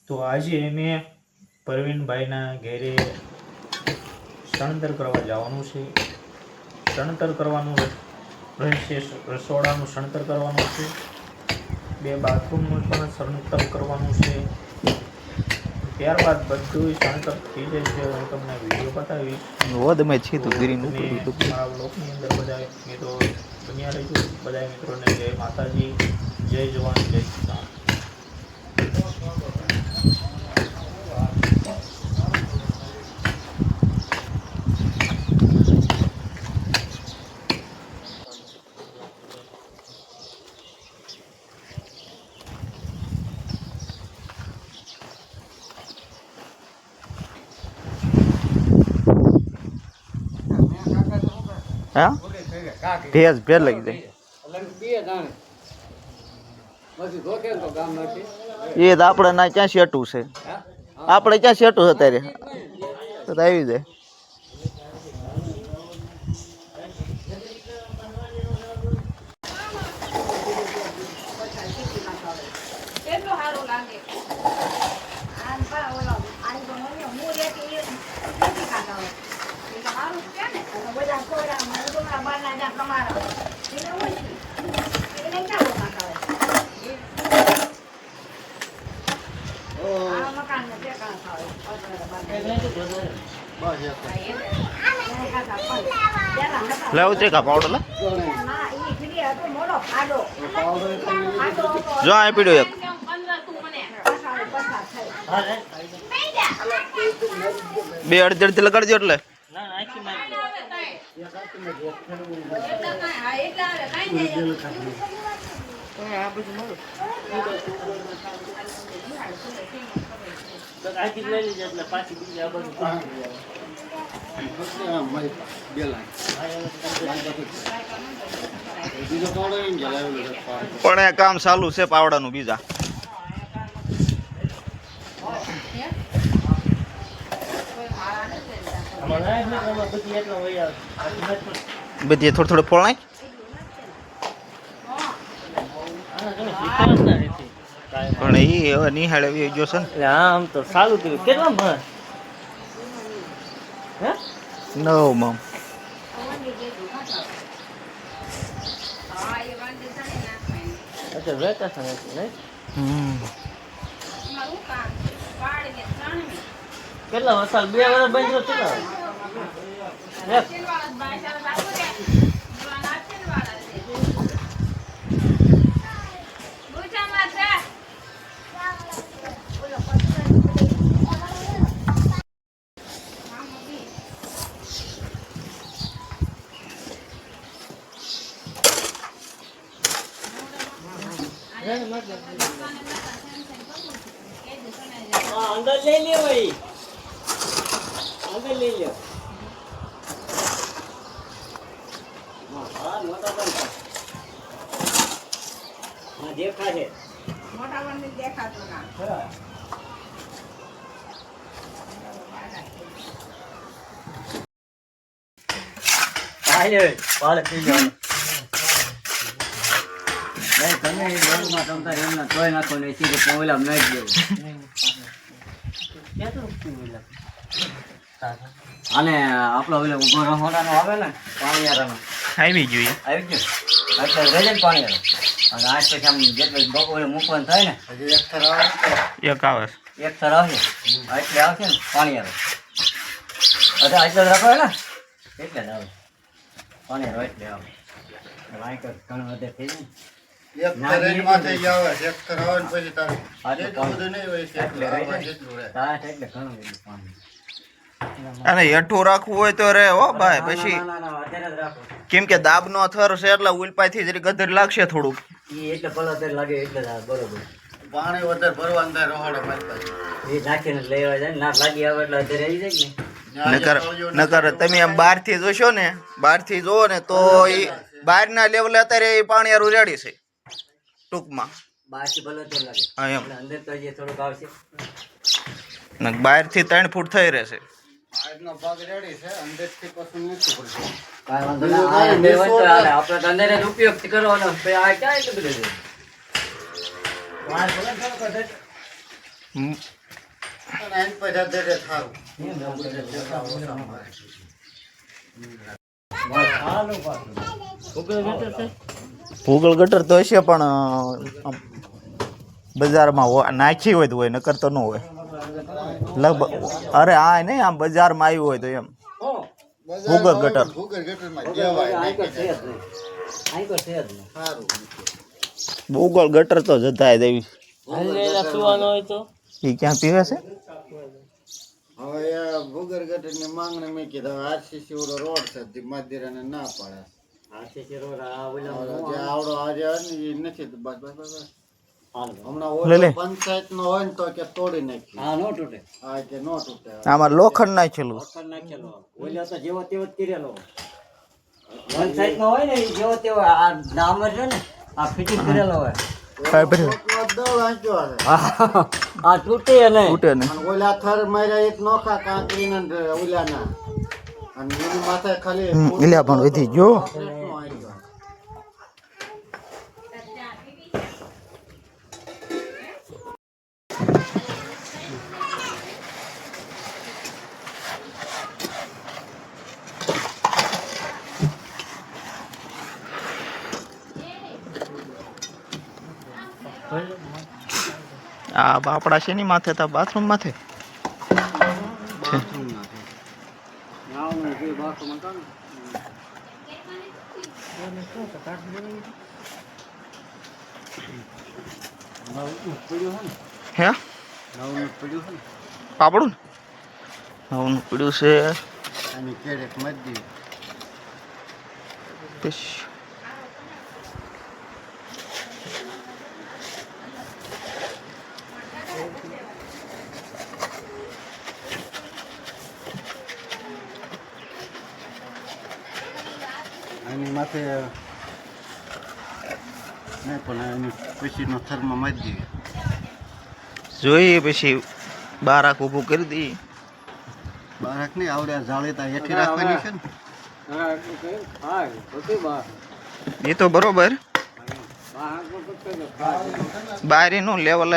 તો આજે અમે પ્રવીણભાઈના ઘેરે શણતર કરવા જવાનું છે. શણતર કરવાનું રહેશે, રસોડાનું શણતર કરવાનું છે, 2 બાથરૂમનું પણ શણતર કરવાનું છે. ત્યારબાદ બધું શણતર થઈ જશે. હું તમને વિડીયો બતાવીશ. તમે મારા બ્લોગની અંદર બધા મિત્રો બન્યા રહેજો. બધા મિત્રોને જય માતાજી, જય જવાન, જય કિસાન. હા ભેજ લાગી જાય એ તો આપણે ના ક્યાં શેટું છે, આપણે ક્યાં શેટું છે અત્યારે તો આવી જાય. લે ઉતરી કા પાવડર લે જો આ પીડ્યો એક બે અડધી લગાડજો એટલે પણ એ કામ ચાલુ છે પાવડાનું બીજા બધી થોડું ફોળ નાખ પણ એ હવે નિહાળે આવી ગયો છે ને. આમ તો સારું કર્યું. કેટલા ભણ 9 માં અચ્છા વેકેશન હતું નહીં? કેટલા વર્ષ 2 વર્ષ બંધ કેટલા અંદર લઈ લે ભાઈ, અંદર લઈ લે. હા મોટા બંધ હા દેખા છે મોટા બંધ દેખાતો ના આલે પાલે પી જાવ નહીં તમે રોડમાં તમતા એમના તોય નાખો ને સીધે પોલામ નાખી દેવું. અને આપણો ઓલો ઉભો રહોડાનો આવે ને પાણીયારાનો આવી ગયો એટલે રેજન પાણીયારો અને આજ પછી આમ જેટલું બપોરે મૂકવાનું થાય ને હજી એક થર આવે એક આવે એક થર આવે એટલે આવશે ને પાણીયારો અચ્છા એટલે જ રાખો ને એટલે જ આવે પાણીયારો એટલે આવે વાંક ઘણું વધે થઈ જાય ને એક થર માં થઈ આવે એક થર આવે ને પછી તારે એટલું બધું નહીં હોય એટલે જેટલું રહે તારે એટલે ઘણું બધું પાણી અને હેઠું રાખવું હોય તો રે હો ભાઈ પછી કેમ કે દાબનો થર છે એટલે ઉલપાઈ જરી ગધર લાગશે થોડુંક એટલે પલર લાગે એટલે બરોબર પાણી વધારે ભરવાનું થાય રહોડો મારી એ નાખીને લેવા જાય ને ના લાગી આવે એટલે અત્યારે આવી જાય ને નકર તમે આમ બહાર થી જોશો ને બહાર થી જોવો ને તો એ બહાર ના લેવલે અત્યારે એ પાણી હારું રેડી છે ટૂંકમાં બહારથી ભલે તો લાગે હા એમ અંદર તો હજી થોડુંક આવશે ને બહાર થી 3 ફૂટ થઈ રહેશે આજનો ભાગ રેડી છે અંદરથી કશું નથી પડતું. કાંઈ વાંધો ના આ બે વસ્તુ હાલે આપણે તો અંદર જ ઉપયોગ કરવાનો પછી આ ક્યાં એટલું બધું છે વાર ભલે થોડુંક અને એની પછી અધેરે થારું. જેટલા ઓછા મારે. ભૂગળ ગટર તો હશે પણ બજારમાં નાખી હોય તો હોય, નકર તો ન હોય લગભગ. અરે હા નહીં, આમ બજારમાં આવ્યું હોય તો એમ. ભૂગળ ગટર. ભૂગળ ગટરમાં દેવાય. સારું. ભૂગળ ગટર તો જતા દેવી. એ ક્યાં પીવે છે? હવે એ ભૂગળ ગટરની માંગણી મેં કીધું આરસીસી ઓલો રોડ છે તે મધ્યરાને ના પાડે. જે આવડો આજે હોય ને એ નથી તો બસ બસ બસ. હમણાં લે લે. ઓલો પંચાયત નો હોય ને તો કે તોડી નાખી. હા નો તૂટે. હા કે નો તૂટે. આમાં લોખંડ નાખેલું. વખત નાખેલો ઓલો તો જેવો તેવો જ કરેલો વન સાઈડ માં હોય ને એ જેવો તેવો આ ડામર છે ને આ ફિટિંગ કરેલો હોય કાંઈ કોકનો દળ આંચ્યો છે. આ તૂટે નહીં તૂટે ને. અને ઓલા થર માર્યા એક નોખા કાંકરીના ને ઓલાના. અને એની માથે ખાલી ઇલ્યા પણ વધી ગયો. કોકનો આંચ્યો. આ બાપડા છે ની માથે તા બાથરૂમ માથે. નાવનું જે બાથરૂમ હતા ને નવનું પડ્યું હોય ને હે નવનું પડ્યું છે ને પાપડું ને નવું પીડ્યું છે. અને કેરેક મધી. બસ. એની માથે નહીં પણ એની પછીનો થરમાં મધી. જોઈએ પછી બારાક ઊભું કરી દઈએ. બારાક નહીં આવડે જાળીતા હેઠી રાખવાની છે ને. હા એટલું કહ્યું હા બધું બહાર એ તો બરોબર. બહાર બારીનું લેવલ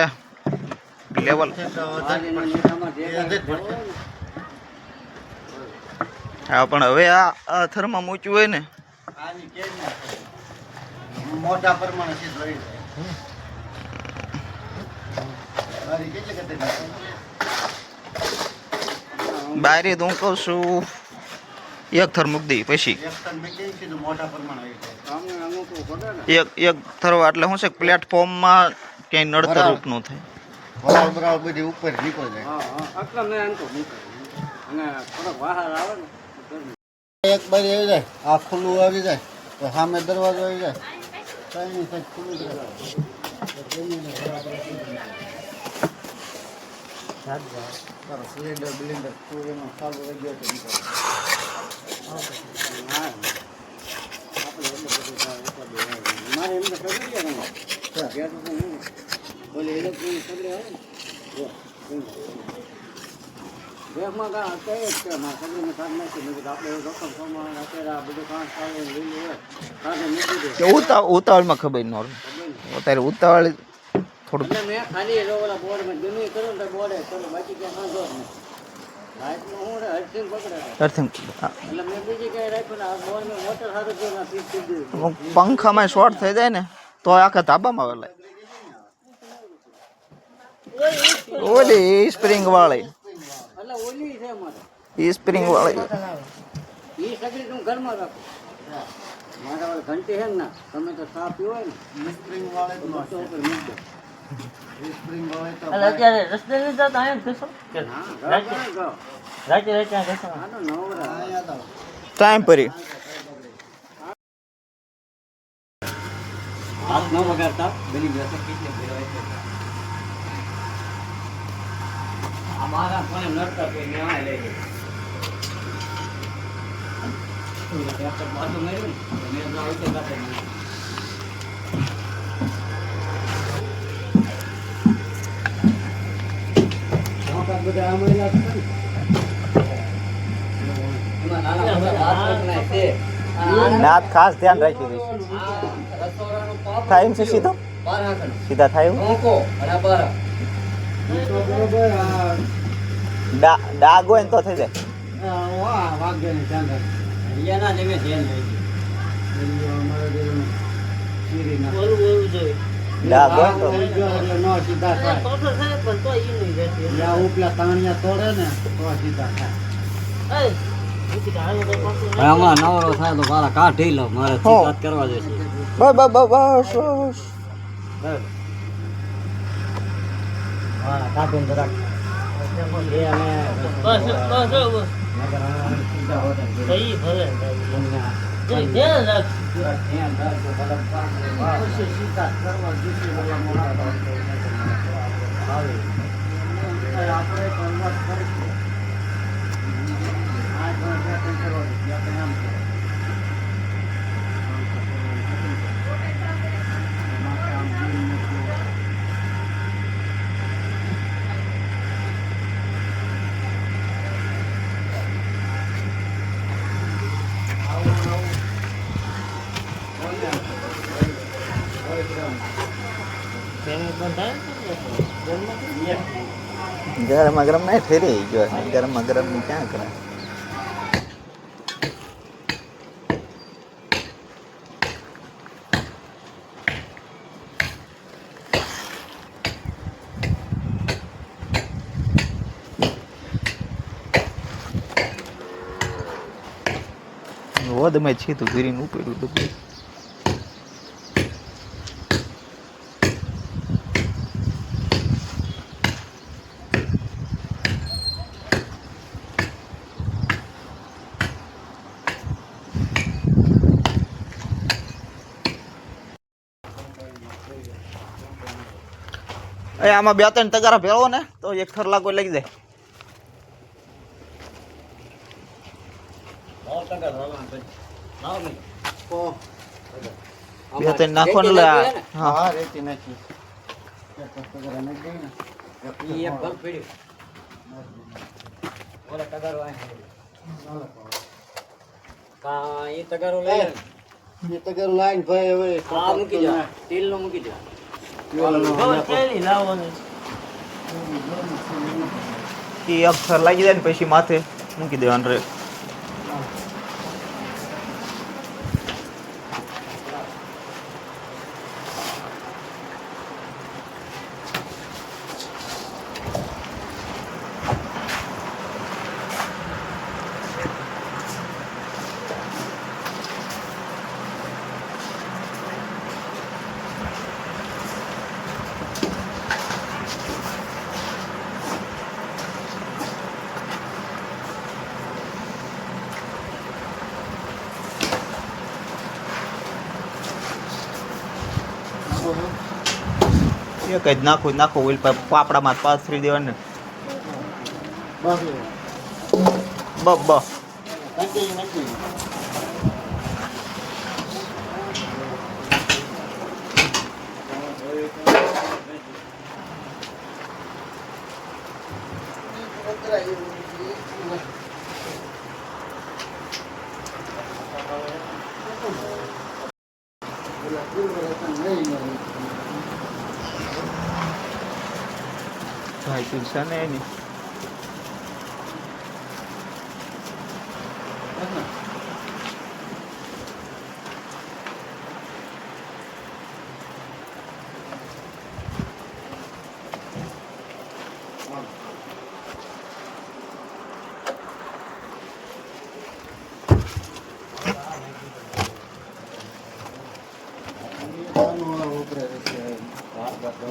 લેવલ. બાજરીના નેતામાં જે કાંઈ જવું હોય ને હા પણ હવે આ થરમાં મૂક્યું હોય ને આની કેમ ના થાય? મોટા પ્રમાણે છે જોઈ જાય. બારી કેટલી કતરી? બારી તો હું કહું છું એક થર મૂકી દઈએ પછી એક ટન મેં કેવી કીધું મોટા પ્રમાણે આવી જાય. આમને અનુકૂળ પડે ને એક થરવા એટલે શું છે પ્લેટફોર્મમાં ક્યાંય નડતર રૂપ ન થાય. વરાળ બરાળ બધી ઉપર નીકળી જાય. હા હા આટલા મેં આમ તો મૂક્યું અને થોડોક બહાર આવે ને તો ગરમી. એક બારી આવી જાય, આ ખુલ્લું આવી જાય તો સામે દરવાજો આવી જાય. કઈ નહીં કંઈક ખુલ્લું જ રહે. તારો સિલિન્ડર બિલિન્ડર તું એનો ચાલુ રહી ગયો તો નીકળે. હા આપણે એટલે બધું થાય એટલે બે આવે. મારે એમ તો ખબર છે ને ગેસ તો નહીં બોલે ઇલેક્ટ્રિક સગડે આવે ને જો ગેસમાં કાં કઈ જ છે મારે સગડીને કાઢ નાખી મેં કીધું આપણે એવું રકમ પ્રમાણે અત્યારે આ બધું કાં ચાલે લીલું હોય કાઢે મૂકી દે કે ઉતાવળમાં ખબર ન હોય. અત્યારે ઉતાવળ થોડુંક એટલે મેં ખાલી એ ઓલા બોર્ડમાં ગમે કરું ને તો બોર્ડે કરું બાકી ક્યાં વાંધો જ નહીં રાઈટમાં હું હરસિંગ પકડે અર્થિંગ એટલે મેં બીજી ક્યાંય રાખ્યું ને આ બોર્ડમાં મોટર સાથે જો ના ફીટ કરી દીધું પંખામાં શોર્ટ થઈ જાય ને તો આખા ધાબામાં વેલાય. ઓલી સ્પ્રિંગ વાળી એટલે ઓલી છે મારે સ્પ્રિંગ વાળી એ સગડી તું ઘરમાં રાખું મારા ઓલી ઘંટી છે ને ના તમે તો ચા પીવો હોય ને સ્પ્રિંગ વાળે જ ન તો ઉપર મૂકી દો સ્પ્રિંગ વાળે તો અત્યારે રસ્તે લીધા તો અહીંયા જ જશો હા રાતે જાઓ રાતે ત્યાં જશો હા તો નવરા અહીંયા તો ટાઈમ પરી હાથ ન વગાડતા બની જશે કેટલી ભેળવાય છે આ મારા કોને નડતા કોઈ મેં આ લઈ ગયો બાજુ માર્યું ને મેં ના ઉતર કાઢે બધા આ મહિલા છે ને એમાં નાના મોટા હાથ પકડાય છે નાથ ખાસ ધ્યાન રાખી દઈશ. રસોડાનું પાપ થાય એમ છે સીધો બાર હાકણ સીધા થાય એવું? રોકો અને બાર બરોબર આ ડાઘ હોય ને તો થઈ જાય. વાઘેની ચાંદર એના જેવી ધ્યાન લઈ અમારે જેવું શીરીના ઓલું ઓલું જોઈએ. ડાઘ હોય ને તો એટલે નો સીધા થાય તો તો થાય પણ તો ઈ નહીં રહેતી. જ્યાં ઉપલા તાણિયા તોડે ને તો સીધા થાય એય, ઊંચી ઢાળો તો પાછું હવે હમણાં નવરો થાય તો મારા કાઢી લઉં મારે હો. વાત કરવા જશે બસ. હા કાઢીને જરાક એ અમે બસ બસ. તો ઈ ભલે જોઈ ધ્યાન રાખ. પછી સીધા કરવા જીતી બધા મોડા આપણે કન્વર્ટ કરીશું આ કન્વર્ટ કરવા દીધી આપણે આમ ગરમા ગરમ નહીં ઠેરી ગયો ગરમા ગરમ ની ક્યાં કરે. વધમાં છે તો ગીરીને ઉપડ્યું ડબ્બું. આમાં 2-3 તગારા ભેળવો ને તો એક થર લાગો લાગી જાય. બે ત્રણ નાખો ને લે. હા હા રેતી નાખી ઈ એક બલ્બ પડ્યું ઓલા તગારો આ કા ઈ તગારો લઈ એ તો કર લાઈન ભાઈ હવે આ મૂકી દો તેલ નો મૂકી દો બહુ પેલી લાવવાની. એ એક થર લાગી જાય ને પછી માથે મૂકી દેવાનું રે. એક જ નાખો ઓઇલ પાપડામાં પાથરી દેવાનું. બસ બસ કંઈ નથી ભાઈ તુલસા ને એની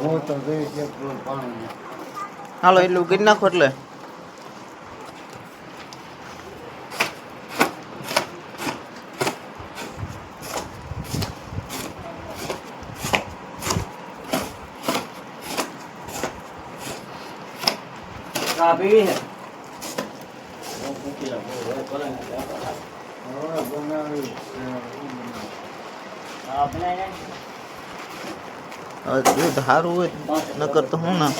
હું તો જોઈ છે પાણી હાલો એટલું કરી નાખો એટલે ચા પીવી છે હવે બનાવી ચા બનાવીને દૂધ સારું હોય નકર તો હું ના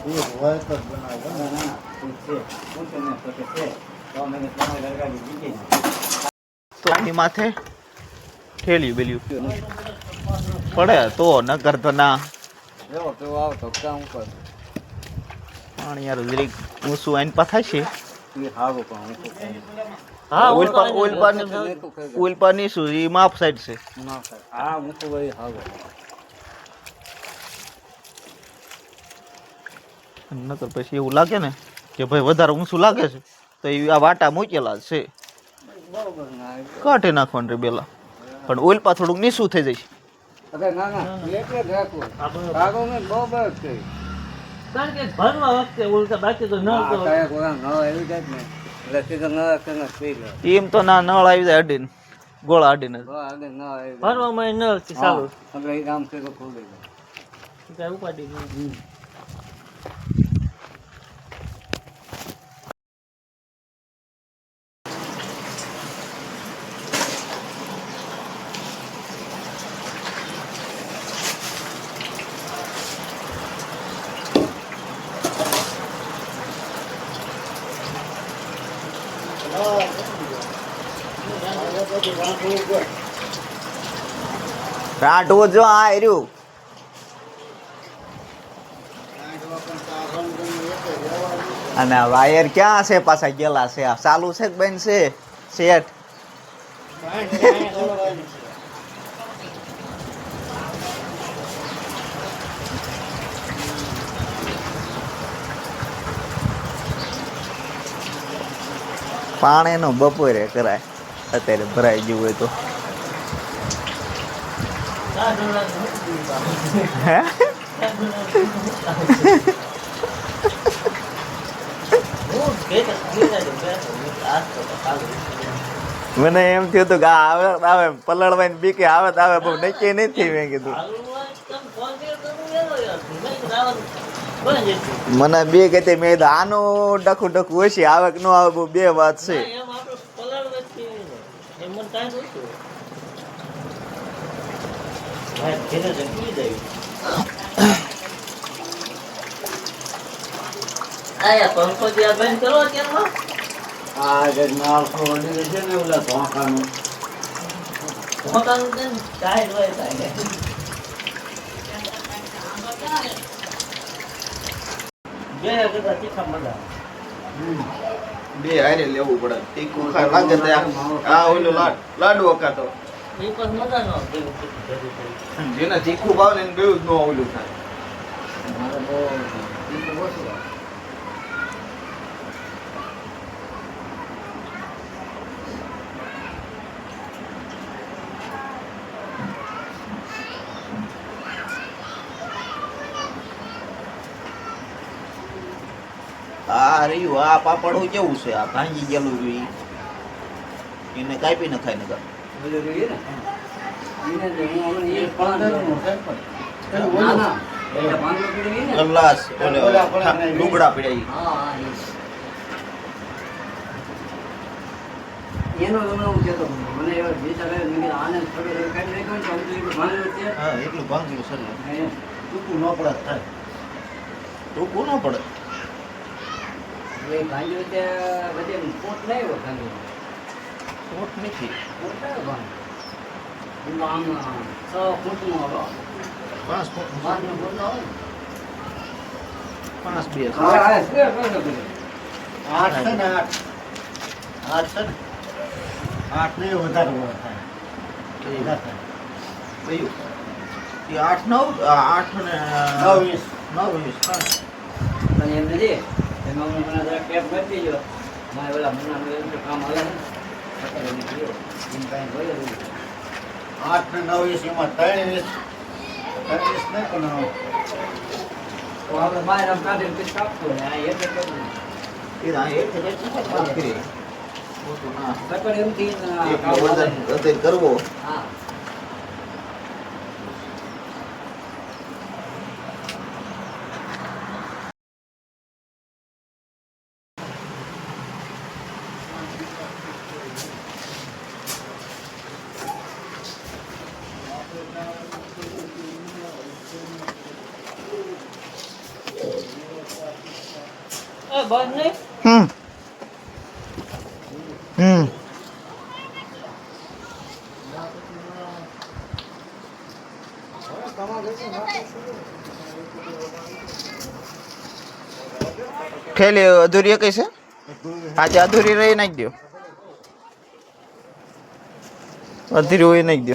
દૂધ હોય તો જ બનાવે ના ના છે પૂછો ને તો કે છે તો મેં તમારે લગાડી દીધી તો એની માથે ઠેલ્યું બેલ્યું પડે તો નકર તો ના એવો કેવો આવતો કામ ઉપર પાણી યાર જરીક ઊંચું આઈને પથાય છે એ હારું પણ હું કહું. હા ઓઇલ પર હું ઓઇલ પર ઓઇલ પર ની શું એ માપ સાઈડ છે ના સાહેબ, આ મૂકું ભાઈ હારું. નકર પછી એવું લાગે ને કે ભાઈ વધારે ઊંચું લાગે છે તો એ આ વાટા મૂકેલા જ છે બરોબર ના કાઢી નાખવાનું રે બેલા પણ ઓઇલ પા થોડુંક નીચું થઈ જાય અરે ના ના એટલે જ રાખવું. કાગો મેં બરોબર જ કર્યું. કારણ કે ભરવા વખતે ઉલટા બાકી તો ન આ તો કાંઈ કોરા ન આવી જાય ને એટલે સીધો ન રાખે ને પી લે. એમ તો ના નળ આવી જાય અડીને ગોળા અડીને જ. બરાબર આગળ ન આવી જાય. ભરવામાં ન સારું હા, એટલે એ કામ સીધો ખોલી દે. કઈ ઉપાડી નહીં. રાંધવું જો આ રહ્યું અને આ વાયર ક્યાં છે પાછા ગયેલા છે આ ચાલુ છે કે બેન છે શેઠ પાણી નો બપોરે કરાય અત્યારે ભરાઈ ગયું હોય તો હે મને એમ થયું હતું કે આ આવે આવે પલળવાય બીકે આવે તો આવે બહુ નક્કી નથી મેં કીધું મને બે કહેતી મેં કીધું આનું ડખું ડખું હોય છે આવે કે ન આવે બહુ બે વાત છે પંખો ત્યાં બંધ કરો અત્યારમાં આ જે માળખો વળી છે ને ઓલા ધોકાનું પોતાનું છે ને ટાઈટ હોય થાય બે કરતા તીખા મજા બે હારે લેવું પડે તીખું લાગે તો આ ઓલું લાડુ કાતો એ પણ મજા ન આવે જેને તીખું ભાવે ને બેવું જ ન ઓલું થાય મારે બહુ ઈ તો ઓછું આવે. આ રહ્યું આ પાપડું કેવું છે આ ભાંગી ગયેલું રહ્યું એને કાપી નખાય નકર ઓલું જોઈએ ને એને તો હું હમણાં એ પાંદરનું છે પણ. ના ના એટલે પાંદરું પીડું ઈ ને. ગ્લાસ ઓલા પણ લુગડા પીડાઈ હા હા ઈ. એનો તમે હું કહેતો હતો. મને એવો વિચાર આવ્યો મેં કીધું આને થોડું થોડું કાઢી નાખ્યું ને તો આમ તો એટલું ભાંગેલું છે. હા એટલું ભાંગ્યું છે હે. ટૂંકું ન પડે થાય ટૂંકું ન પડે એ ભાંગ્યું તે બધે પોટ નહીં હોય ભાંગ્યું. ખોટ નથી પોટ કયો ભાંગ્યો? એમાં આમ 6 ફૂટનો હતો. 5 ફૂટ 5 ફૂટ નો હોય ને. 5 2 હા હા સ્ક્વેર કરો બધું. 8 છે ને 8 8 છે ને 8 નહીં વધારે હોય થાય. કયું એ 8 9 8 ને 9 20 9 20 અને એમ નથી એમાં હું મને જરા કેપ કરી દેજો. મારે ઓલા મનાનું એમ તો કામ આવે ને અત્યારે એમ ગયો એમ કાંઈ હોય જ નહીં. 8 ને 9 20 એમાં 23 નહીં પણ તો આપણે બહાર આમ કાઢીને પછી કાપશું ને આ એક એક કરી એ આ એક જ વાત કરી મોટું ના સકડ એમથી જ આ એક કામ આવે. વજન વધે કરવો હા બંધ નહીં હમ હમ ખેલી અધૂરી કઈ છે આજે અધૂરી રહી નાખી દો અધૂરી હોય નાખી દો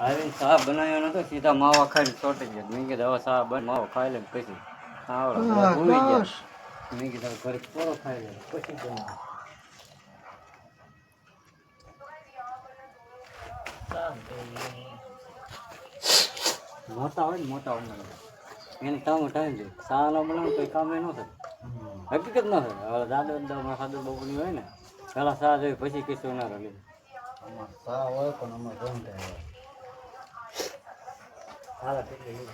આવી શાહ બનાવ્યો નતો સીધા માવા ખાઈને ચોટી ગયા મેં કીધું હવે શાહ બન માવો ખાઈ લે પછી ભૂલી ગયા મેં કીધું ઘરે થોડો ખાઈ લે પછી બનાવ મોટા હોય ને મોટા ઉંમર એને કામ ટાઈમ છે શાહ ન બનાવે તો કામ એ ન થાય હકીકત ન થાય હવે દાદા સાદુ બાબુની હોય ને પેલા શાહ જોઈ પછી કિસ્સો ના રહે સા હોય પણ અમે ગમતે હાલા કેટલી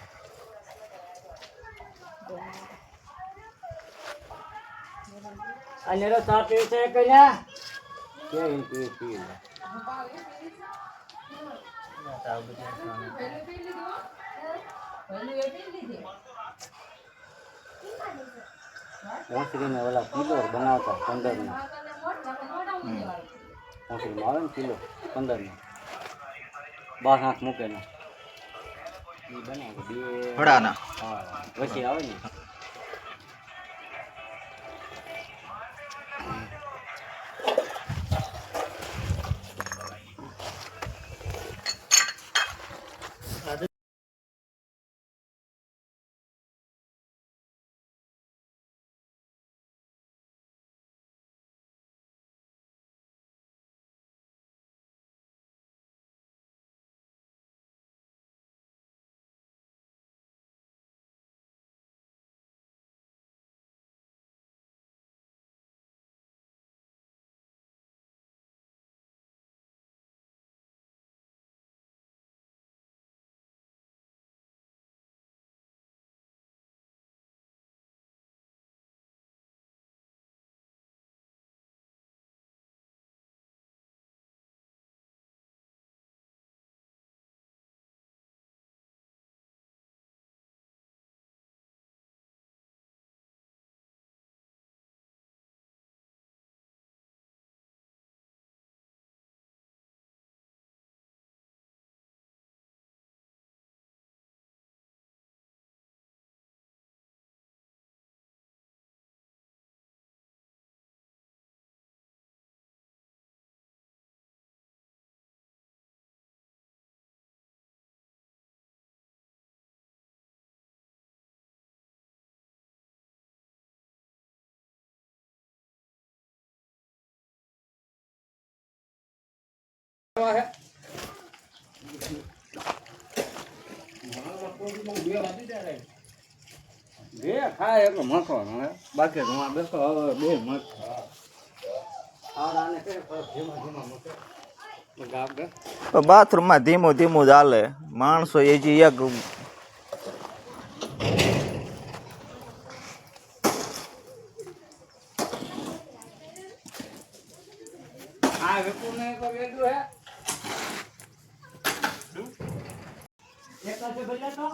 અને રો ચા પીવે છે કન્યા કે પી ઓસરીને ઓલા કિલો બનાવતા 15 માં ઓસરીમાં આવે ને કિલો 15 માં 12 હાથ મૂકે ને ઈ બનાવે બે હડાના હા પછી આવે ને બે ખાય એટલો મખવાનો હે બાકી હું બેસો હવે બે મખ આવડાને કે ધીમા ધીમા મકે ગાબ દે બાથરૂમમાં ધીમું ધીમું ચાલે માણસો એ જે એક આ વેપુને તો વેદુ હે એકાચે ભલે તો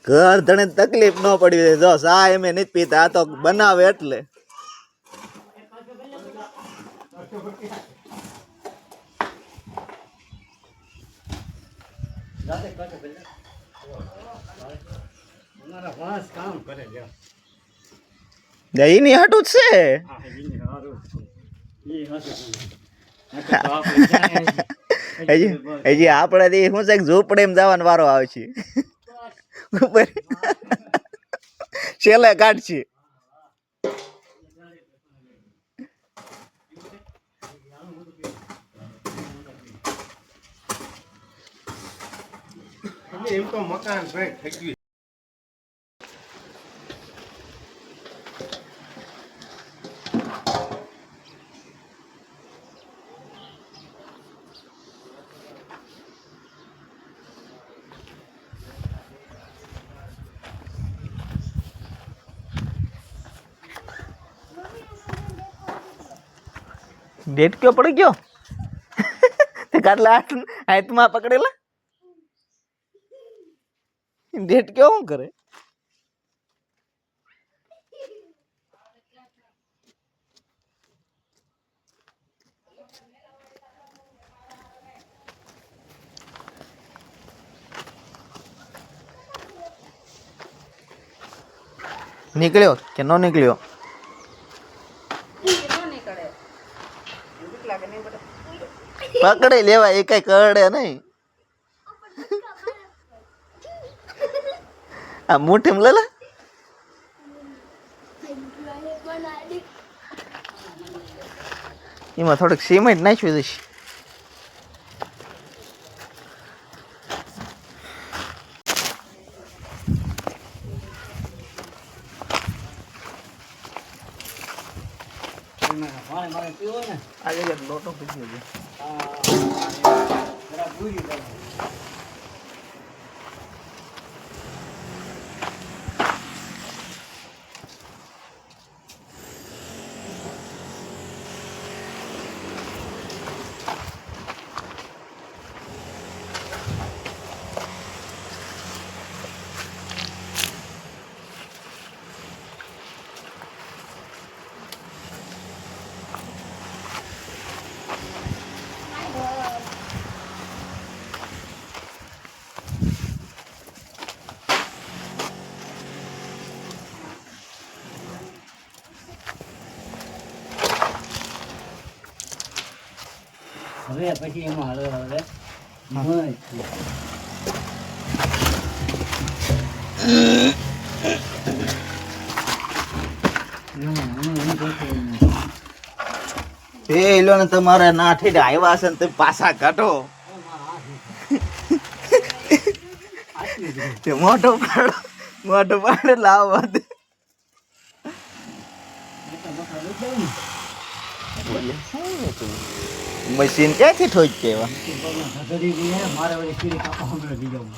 ઘર ધણે તકલીફ ન પડી જો સા એમ નથી પીતા આ તો બનાવે એટલે જાતે કાચે ભલે મારા વાસ કામ કરે છે એની હાટું જ છે હા ઈ હારું ઈ હશે હજી આપણે શું છે ઝૂંપડે એમ જવાનો વારો આવે છે ઉપર છેલ્લે કાઢશે એમ તો મકાન ભાઈ થઈ ગયું ડેટ કયો પડી ગયો તે કાટલા હાથમાં પકડેલા ડેટ કયો શું કરે નીકળ્યો કે નો નીકળ્યો પકડી લેવા એ કઈ કરડે નહીં આ મુઠ્ઠીમાં લે લે એમાં થોડીક સિમેન્ટ નાખ્યું દઈશ પાણી પીવું ને આજે લોટો પીધી છે જરા ભૂલી જાય. હવે પછી એમાં હળવે પેલો ને તમારે નાઠી આવ્યા છે ને તમે પાછા કાઢો તે મોટો પાડો લાવવા દે મશીન ક્યાંથી ઠોક કેવા મારે વળી કીડી કાપવા હમણાં લઈ જાઉં.